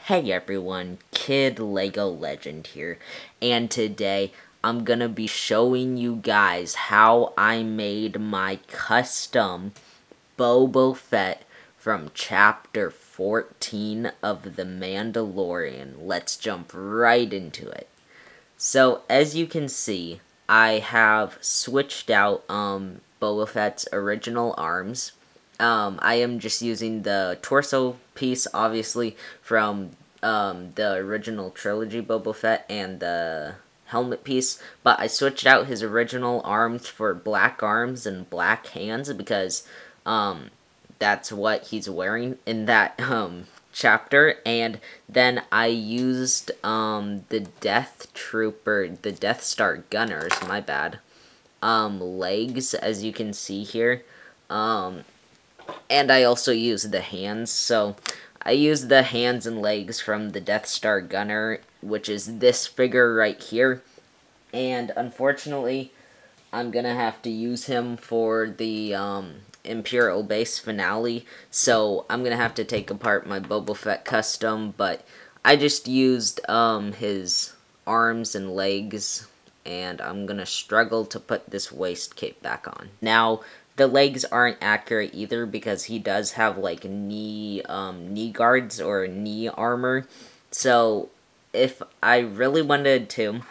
Hey everyone, Kid Lego Legend here, and today I'm gonna be showing you guys how I made my custom Boba Fett from Chapter 14 of The Mandalorian. Let's jump right into it. So, as you can see, I have switched out Boba Fett's original arms. I am just using the torso piece, obviously, from the original trilogy Boba Fett and the helmet piece, but I switched out his original arms for black arms and black hands because that's what he's wearing in that chapter. And then I used the Death Star gunners, my bad, legs, as you can see here, and I also used the hands. So I used the hands and legs from the Death Star gunner, which is this figure right here, and unfortunately I'm gonna have to use him for the Imperial Base finale, so I'm gonna have to take apart my Boba Fett custom, but I just used his arms and legs, and I'm gonna struggle to put this waist cape back on. Now, the legs aren't accurate either because he does have like knee guards or knee armor, so if I really wanted to,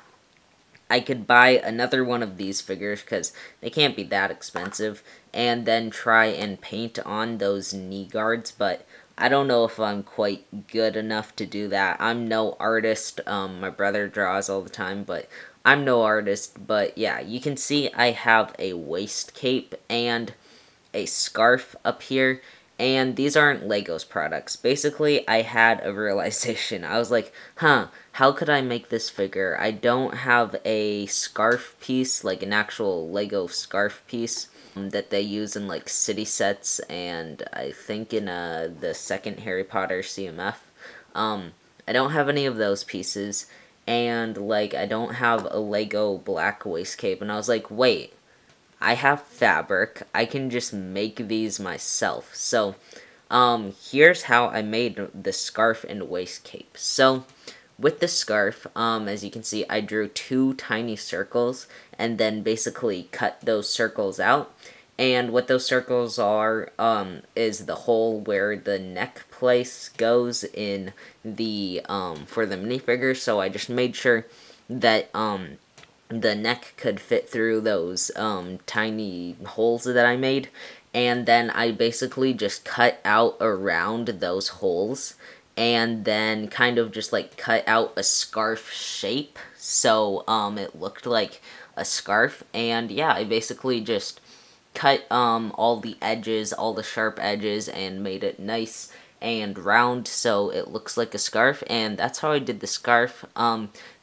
I could buy another one of these figures because they can't be that expensive, and then try and paint on those knee guards, but I don't know if I'm quite good enough to do that. I'm no artist. My brother draws all the time, but I'm no artist. But yeah, you can see I have a waist cape and a scarf up here, and these aren't Legos products. Basically, I had a realization. I was like, how could I make this figure? I don't have a scarf piece, like an actual Lego scarf piece, that they use in like city sets, and I think in the second Harry Potter CMF. I don't have any of those pieces, and like I don't have a Lego black waist cape, and I was like, wait, I have fabric, I can just make these myself. So, here's how I made the scarf and waist cape. So, with the scarf, as you can see, I drew two tiny circles, and then basically cut those circles out. And what those circles are, is the hole where the neck place goes in the, for the minifigure. So I just made sure that, the neck could fit through those tiny holes that I made, and then I basically just cut out around those holes, and then kind of just like cut out a scarf shape, so it looked like a scarf. And yeah, I basically just cut all the edges, all the sharp edges, and made it nice and round so it looks like a scarf, and that's how I did the scarf.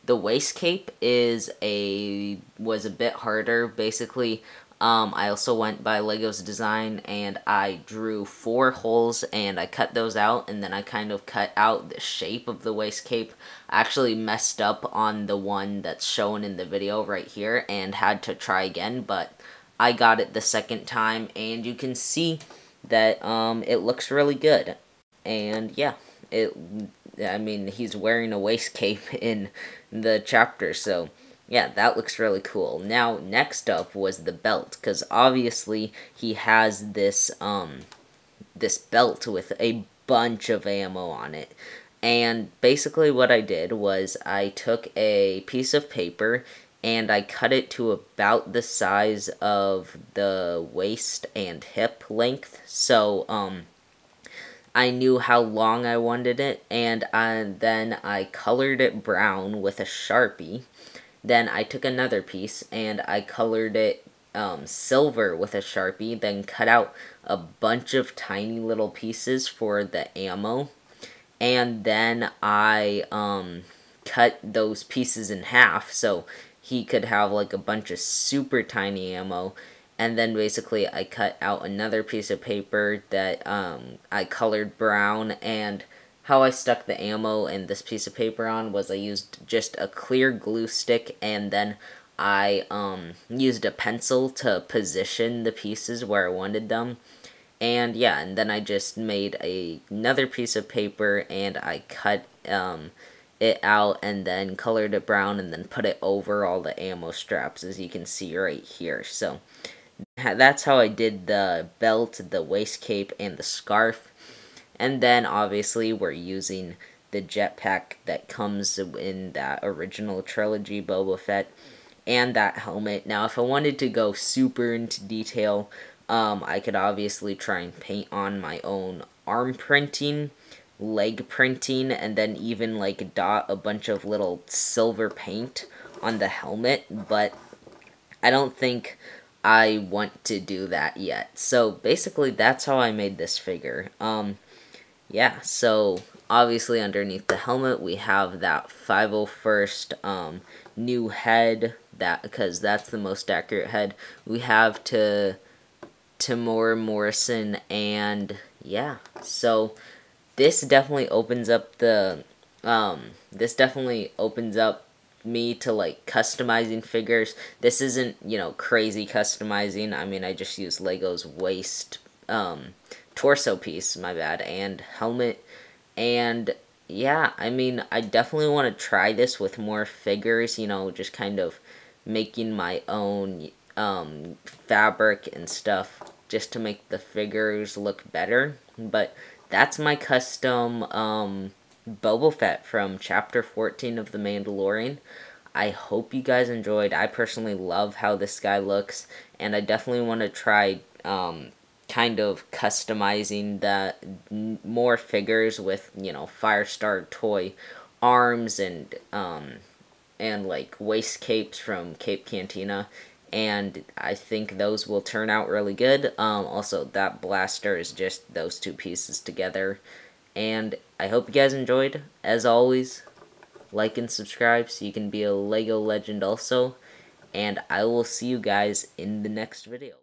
The waist cape was a bit harder. Basically, I also went by Lego's design, and I drew 4 holes, and I cut those out, and then I kind of cut out the shape of the waist cape. I actually messed up on the one that's shown in the video right here, and had to try again, but I got it the second time, and you can see that it looks really good. And yeah, I mean, he's wearing a waist cape in the chapter, so yeah, that looks really cool. Now, next up was the belt, because obviously he has this, this belt with a bunch of ammo on it. And basically what I did was I took a piece of paper and I cut it to about the size of the waist and hip length, so, I knew how long I wanted it, and then I colored it brown with a Sharpie. Then I took another piece, and I colored it silver with a Sharpie, then cut out a bunch of tiny little pieces for the ammo, and then I cut those pieces in half, so he could have like a bunch of super tiny ammo. And then basically I cut out another piece of paper that I colored brown, and how I stuck the ammo and this piece of paper on was I used just a clear glue stick, and then I used a pencil to position the pieces where I wanted them. And yeah, and then I just made another piece of paper and I cut it out and then colored it brown and then put it over all the ammo straps, as you can see right here. So that's how I did the belt, the waist cape, and the scarf. And then obviously we're using the jetpack that comes in that original trilogy Boba Fett, and that helmet. Now if I wanted to go super into detail, I could obviously try and paint on my own arm printing, leg printing, and then even like dot a bunch of little silver paint on the helmet, but I don't think I want to do that yet. So basically that's how I made this figure. Yeah, so obviously underneath the helmet we have that 501st new head, that because that's the most accurate head. We have to Tamora Morrison, and yeah, so this definitely opens up the this definitely opens up me to like customizing figures. This isn't, you know, crazy customizing. I mean, I just use Lego's waist torso piece, my bad, and helmet. And yeah, I mean, I definitely want to try this with more figures, you know, just kind of making my own fabric and stuff just to make the figures look better. But that's my custom Boba Fett from Chapter 14 of The Mandalorian. I hope you guys enjoyed. I personally love how this guy looks, and I definitely want to try kind of customizing that more figures with, you know, Firestar toy arms and like waist capes from Cape Cantina, and I think those will turn out really good. Also, that blaster is just those two pieces together, and I hope you guys enjoyed. As always, like and subscribe so you can be a Lego legend also, and I will see you guys in the next video.